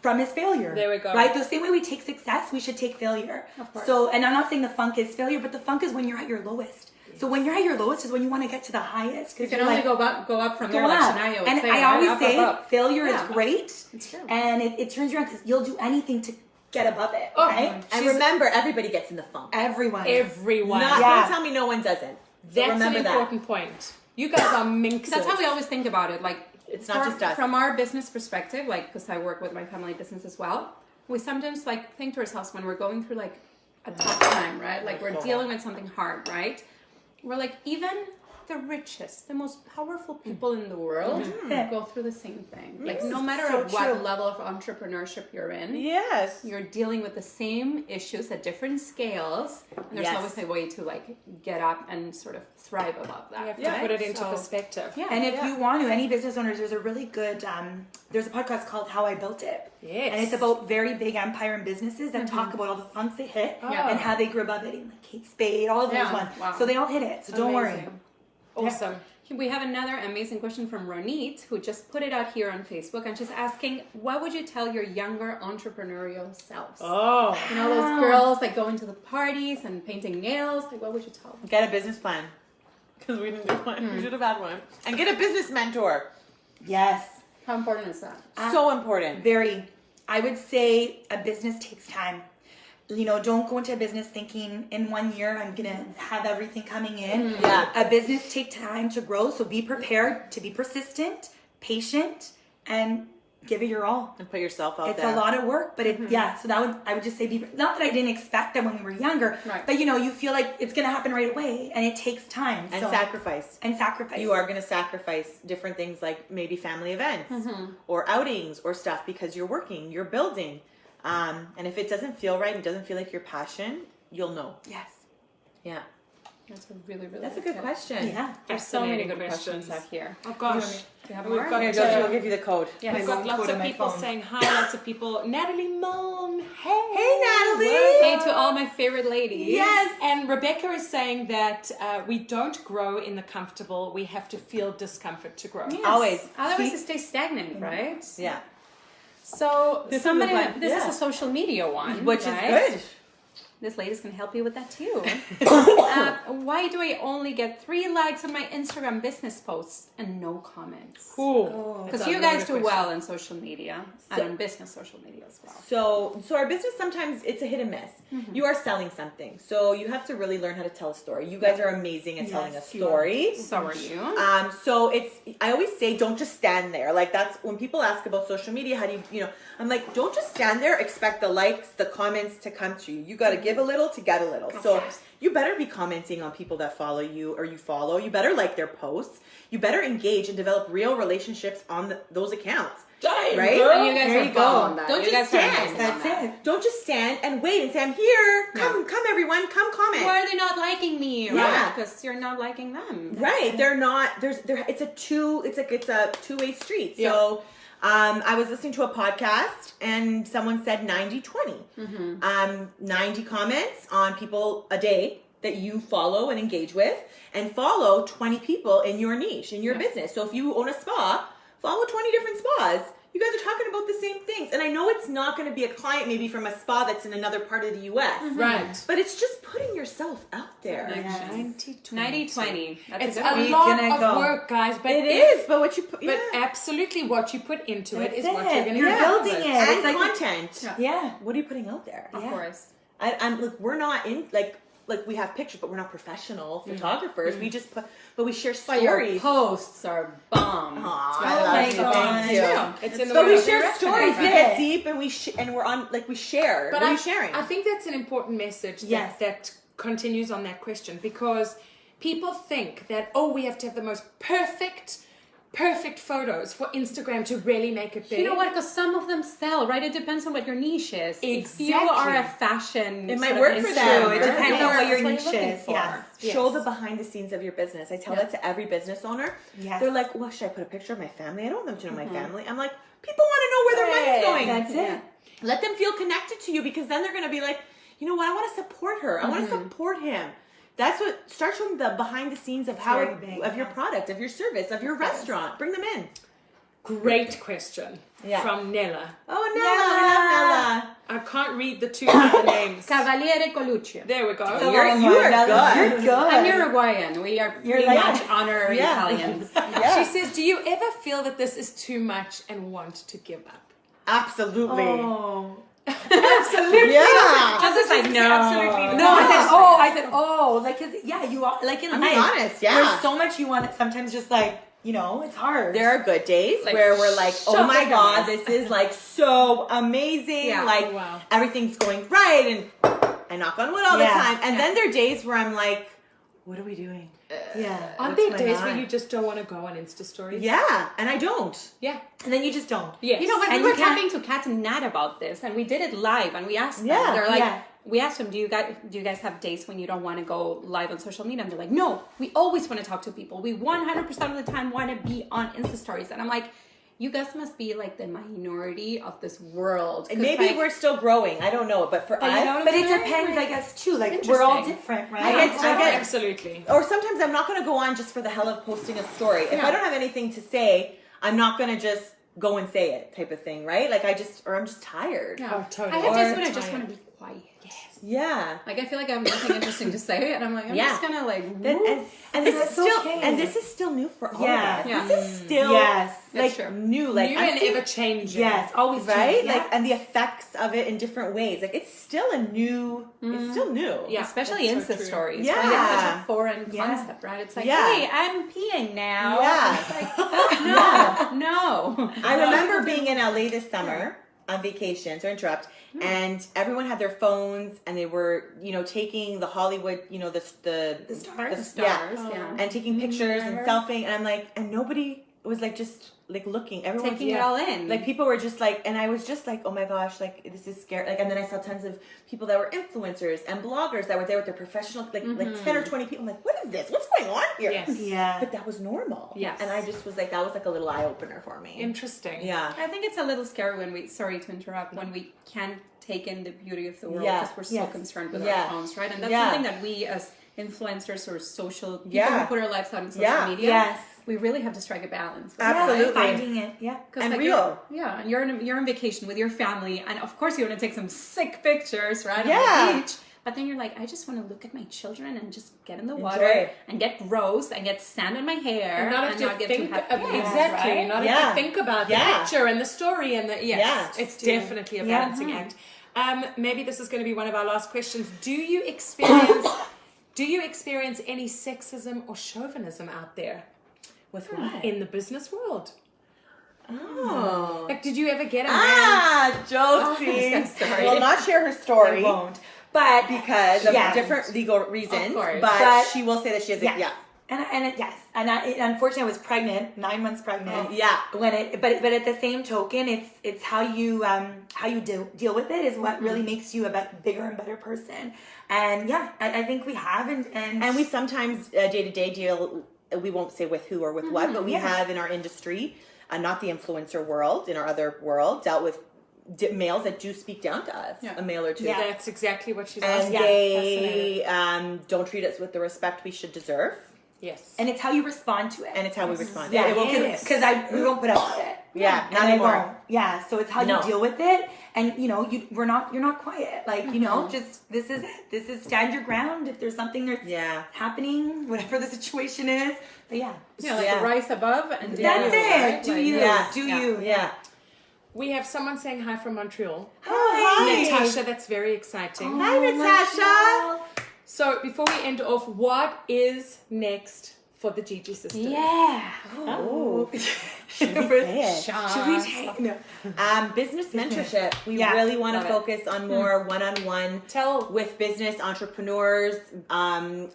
From his failure. There we go. Right? The same way we take success, we should take failure. Of course. So, and I'm not saying the funk is failure, but the funk is when you're at your lowest. So when you're at your lowest is when you want to get to the highest. You can only go up from there. And I always say failure is great. It's true. And it turns you around because you'll do anything to get above it. Oh, right? And remember, everybody gets in the funk. Everyone. Don't tell me no one doesn't. That's an important point. You guys are minxes. That's how we always think about it. It's not just us. From our business perspective, because I work with my family business as well, we sometimes think to ourselves when we're going through a tough time, right? We're dealing with something hard, right? We're even the richest, the most powerful people in the world go through the same thing. Like no matter what level of entrepreneurship you're in, you're dealing with the same issues at different scales. And there's always a way to like get up and sort of thrive above that. You have to put it into perspective. Yeah. And if you want to, any business owners, there's a really good, there's a podcast called How I Built It. Yes. And it's about very big empire and businesses that talk about all the funks they hit and how they grew above it. Like Kate Spade, all of those ones. Wow. So they all hit it. So don't worry. Awesome. We have another amazing question from Ronit, who just put it out here on Facebook, and she's asking, what would you tell your younger entrepreneurial selves? Oh. You know, those girls that go into the parties and painting nails, like what would you tell them? Get a business plan. Because we didn't do one. We should have had one. And get a business mentor. Yes. How important is that? So important. Very. I would say a business takes time. You know, don't go into a business thinking in 1 year I'm going to have everything coming in. Yeah. A business takes time to grow, so be prepared to be persistent, patient, and give it your all. And put yourself out It's there. a lot of work, but so I would just say, not that I didn't expect that when we were younger, but you know, you feel like it's going to happen right away, and it takes time. And sacrifice. And sacrifice. You are going to sacrifice different things like maybe family events or outings or stuff because you're working, you're building. And if it doesn't feel right and doesn't feel like your passion, you'll know. Yes. Yeah. That's a really That's a good question. Yeah. There's so many good Questions. questions out here. Oh gosh. Do you have We've more? got Here, Josie, we'll give you the code. Yeah, We've got lots code of on my people phone. saying hi, lots of people. Natalie Mom, hey. Hey, Natalie. Hey to all my favorite ladies. Yes. And Rebecca is saying that we don't grow in the comfortable. We have to feel discomfort to grow. Yes. Always. Otherwise, it stays stagnant, right? Yeah. So This somebody, is like- this yeah. is a social media one, Which right? is good. This lady's can help you with that too. Why do I only get 3 likes on my Instagram business posts and no comments? Cool. Because you guys do well in social media and on business social media as well. So our business sometimes it's a hit and miss. You are selling something, so you have to really learn how to tell a story. You guys are amazing at telling a story. So are you. So I always say don't just stand there. Like that's when people ask about social media, how do you know, I'm like, don't just stand there, expect the likes, the comments to come to you. You got to give a little to get a little. So you better be commenting on people that follow you or you follow. You better like their posts. You better engage and develop real relationships on those accounts. Right? And you guys There are you bomb go. on that. Don't You just guys are stand. amazing on That's that. it. Don't just stand and wait and say, I'm here. Come everyone. Come comment. Why are they not liking me? Yeah. Right? Because you're not liking them. Right. They're not, it's a two-way street. So, I was listening to a podcast and someone said 90-20. 90 comments on people a day that you follow and engage with, and follow 20 people in your niche, in your business. So if you own a spa, follow 20 different spas. You guys are talking about the same things. And I know it's not going to be a client maybe from a spa that's in another part of the US. Right. But it's just putting yourself out there. 90-20. That's It's a a good one. lot of go. work, guys. But It is, but what you put, But absolutely what you put into it is That's what it. you're going to You're get out of building it. and It's like- content. Yeah. What are you putting out there? Of course. I'm like, we're not in like we have pictures, but we're not professional photographers. We just put, but we share But your stories. posts are bomb. Aw, That's I why love I you. love Thank it. you. It's in the But way we of share direction, stories. We right? get deep, and and we're on we share. But what are you sharing? I think that's an important message Yes. that continues on that question, because people think that, we have to have the most perfect photos for Instagram to really make it big. You know what? Because some of them sell, right? It depends on what your niche is. If you Exactly. are a fashion, It might sort of work for them. True. It Right. depends Yeah. on what your That's what niche you're looking is. for. Yes. Show the behind the scenes of your business. I tell that to every business owner. Yes. They're like, well, should I put a picture of my family? I don't want them to know my family. I'm like, people want to know where their money's going. That's it. Let them feel connected to you, because then they're going to be like, you know what? I want to support her. I want to support him. That's what, start showing the behind the scenes of how very big, of your product, of your service, of your restaurant. Bring them in. Great question from Nella. Oh, Nella. I love Nella. I can't read the two other names. Cavaliere Colucci. There we go. So You are good. You're good. I'm Uruguayan. We are pretty like- much honor Italians. She says, do you ever feel that this is too much and want to give up? Absolutely. Oh. Absolutely. Yeah. Just as like, no. Absolutely No, I said, like, 'cause, yeah, you are, like, in I'm life, being honest, yeah. there's so much you want that sometimes just, like, you know, it's hard. There are good days Like, where we're like, oh shut my the God, cameras. this is like so amazing. Yeah. Like Wow. everything's going right, and I knock on wood all the Yes. time. And then there are days where I'm like, what are we doing? Aren't there days where you just don't want to go on Insta stories? Yeah, and I don't. Yeah. And then you just don't. Yes. You know what? And We you were talking to Kat and Nat about this, and we did it live, and we asked them. Yeah. They're like, Yeah. we asked them, do you guys have days when you don't want to go live on social media? And they're like, no, we always want to talk to people. We 100% of the time want to be on Insta stories. And I'm like, you guys must be like the minority of this world. And maybe we're still growing. I don't know, but for us, But it depends, I guess, too. Like, we're all different, right? I get absolutely. Or sometimes I'm not going to go on just for the hell of posting a story. If I don't have anything to say, I'm not going to just go and say it, type of thing, right? Like I'm just tired. Yeah. Oh, totally. I have days when I just want to be quiet. Yeah. Like I feel like I have nothing interesting to say, and I'm like, I'm just gonna like. And this is still okay. and this is still new for all of us. Yeah. This is still That's true. new, like New I'm and seeing- ever changing. Yes, always right? change, Like and the effects of it in different ways. Like it's still a new. It's still new. Yeah. Especially that's so Insta true. stories. Yeah. Right? It's such a foreign Yeah. concept, right? It's like, Yeah. hey, I'm peeing now. Yeah. It's like, no. I remember being in LA this summer on vacation, so interrupt, and everyone had their phones and they were, taking the Hollywood, the stars. and taking pictures and selfing, and I'm like, and nobody was like just like looking, everyone Taking it all in. like people were just like, and I was just like, oh my gosh, like this is scary, like, and then I saw tons of people that were influencers and bloggers that were there with their professional, like 10 or 20 people. I'm like, what is this? What's going on here? Yes. Yeah. But that was normal. Yes. And I just was like, that was like a little eye opener for me. Interesting. Yeah. I think it's a little scary when we, sorry to interrupt, when we can't take in the beauty of the world Yeah. because we're so concerned with Yeah. our phones, right? And that's Yeah. something that we as influencers or social people Yeah. who put our lives out on social Yeah. media, Yes. we really have to strike a balance. Absolutely. Finding it. Yeah. 'Cause, And like, real. And you're on vacation with your family, and of course you want to take some sick pictures, right? Yeah. On the beach. But then you're like, I just want to look at my children and just get in the water Enjoy. and get gross and get sand in my hair And not have to not get think too happy. exactly. Right? Not Yeah. have to think about the Yeah. picture and the story and the Yeah. It's definitely a balancing act. Maybe this is going to be one of our last questions. Do you experience any sexism or chauvinism out there With what? in the business world? Oh. Like, did you ever get a man? Josie. that story. Will not share her story. I won't. But Because of Yes. different legal reasons. Of course. But she will say that she has Yes. a, yeah. Unfortunately, I was pregnant, 9 months pregnant. Yeah. But at the same token, it's how you deal with it is what really makes you a bigger and better person. And I think we have And we sometimes day to day deal, we won't say with who or with what, but we have in our industry, not the influencer world, in our other world, dealt with males that do speak down to us, a male or two. Yeah. That's exactly what she's And asking. they don't treat us with the respect we should deserve. Yes. and it's how you respond to it. And it's how we respond. Yeah, It will- because we won't put up with it. Yeah, And not I anymore. won't. Yeah, so it's how No. you deal with it, and you're not quiet. Like just this is stand your ground. If there's something that's happening, whatever the situation is. But Rise above and do that's you, it. right? Do Like, you? Yeah. Do you? Yeah. We have someone saying hi from Montreal. Hi. Natasha, that's very exciting. Hi, Natasha. So before we end off, what is next for the Gigi sisters? Yeah. Oh. Should we take? No. Business mentorship. We really want to focus on more one-on-one with business entrepreneurs,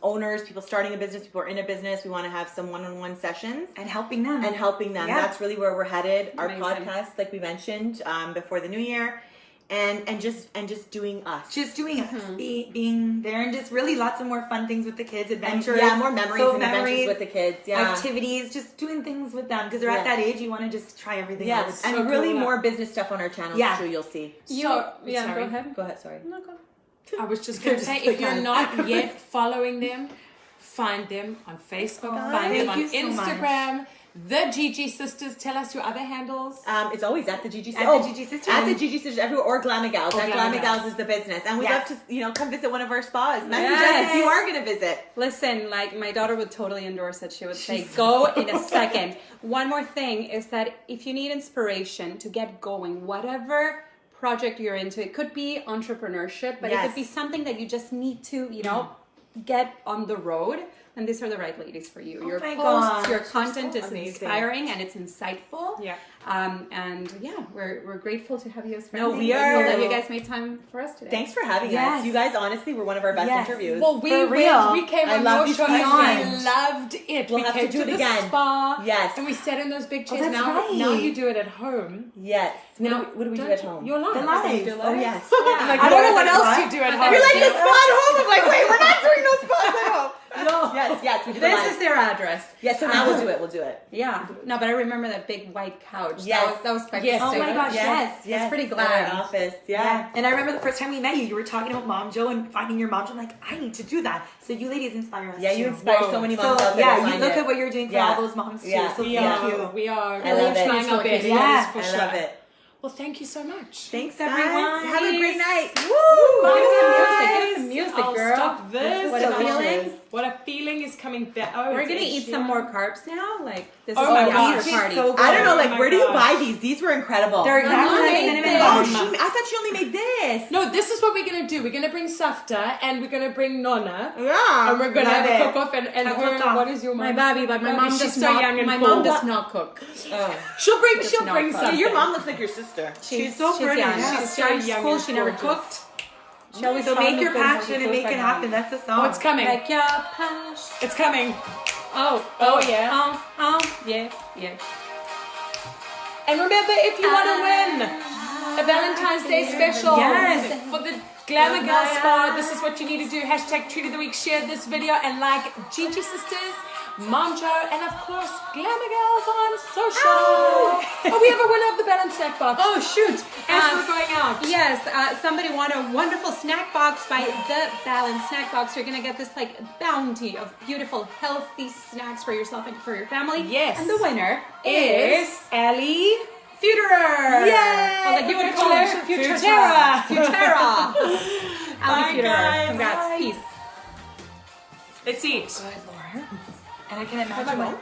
owners, people starting a business, people who are in a business. We want to have some one-on-one sessions And helping them. Yeah. That's really where we're headed. Our Amazing. podcast, like we mentioned, before the new year, and just doing us. Just doing us, being there, and just really lots of more fun things with the kids, adventures, more memories and adventures with the kids. Yeah, activities, just doing things with them because they're at that age. You want to just try everything. Yes, out. and really more business stuff on our channel too. You'll see. Go Sorry. ahead. Go ahead. Sorry. No, go. I was just going to say, if you're not yet following them, find them on Facebook, find them on thank you so Instagram. The Gigi Sisters. Tell us your other handles. It's always at the Gigi Sisters. At the Gigi Sisters. At the Gigi Sisters everywhere, or Glamigals. Or At Glamigals. Glamigals is the business. And we'd love to, come visit one of our spas. Message us Yes. if you are going to visit. Listen, like my daughter would totally endorse it. She would say, go in a second. One more thing is that if you need inspiration to get going, whatever project you're into, it could be entrepreneurship, but it could be something that you just need to, get on the road. then these are the right ladies for you. Your my posts, gosh, your you're content so is amazing. inspiring and it's insightful. Yeah. And yeah, we're grateful to have you as friends. No, we We're are. grateful that you guys made time for us today. Thanks for having Yes. us. You guys honestly were one of our best Yes. interviews. Well, we For real. we came I on love your these show and beyond. we loved it. We'll we have to came do it the again. spa. Yes. And we sat in those big chairs. that's now, right. now you do it at home. Yes. Now, What do we do don't at you- home? Your life. The lives. Oh, yes. I'm like, I I don't don't know what know else what. you do at home. You're like, the spa at home. I'm like, wait, we're not doing no spas at home. No. Yes, we do the This live. is their address. Yes, so now we'll do it. Yeah. No, but I remember that big white couch. Yes. That was Becca's Yes. Oh my favorite. gosh, yes. It's pretty In glad. our office. Yeah. Yeah. And I remember the first time we met you, you were talking about Momjo and finding your Momjo. I'm like, I need to do that. So you ladies inspire us. Yeah, you too. inspire Whoa. so many So moms out there yeah, to you find look it. at what you're doing for Yeah. all those moms too. Yeah. So We thank are. you. We are. I love it. trying our best. Yeah. That is for I sure. love it. Well, thank you so much. Thanks, everyone. guys. Have a great night. Give Woo! us some music, I'll girl. stop this. What a feeling. What a feeling is coming back. Oh, We're it's gonna Ed eat some Sheeran. more carbs now. Like this Oh is my my gosh. after party. So good. I don't know, Oh like, my where do you gosh. buy these? These were incredible. They're exactly Mom like made cinnamon this. buns. I thought she only made this. No, this is what we're gonna do. We're gonna bring Safta and we're gonna bring Nonna. Yeah. And we're gonna Love have it. a cook-off and A her, cook-off. what is your My mom? baby, but my Baby, mom she's does so not. young and My cool. mom does not cook. Oh. She'll bring not something. cook. Your mom looks like your sister. She's so pretty. young. Yeah. She's so started young school. and She never gorgeous. cooked. She always So found make the your good passion healthy and food make by it mom. happen. That's the song. Oh, it's coming. Like your passion. It's coming. Oh, Yeah. yeah. And remember, if you want to win a Valentine's Day special Yes. for the Glamour Girl Spa, this is what you need to do. # Treat of the Week. Share this video and like Gigi Sisters, Momjo, and of course, Glamour Girls on social. Oh, we have a winner of the Balance Snack Box. Oh shoot! As we're going out. Yes, somebody won a wonderful snack box by The Balance Snack Box. You're gonna get this like bounty of beautiful, healthy snacks for yourself and for your family. Yes. And the winner Is Ellie. Futurer. Yay! Well, like you would call her Futura. Futura. Bye, Ali Futurer. guys. Congrats. Bye. Peace. Let's eat. And I can imagine what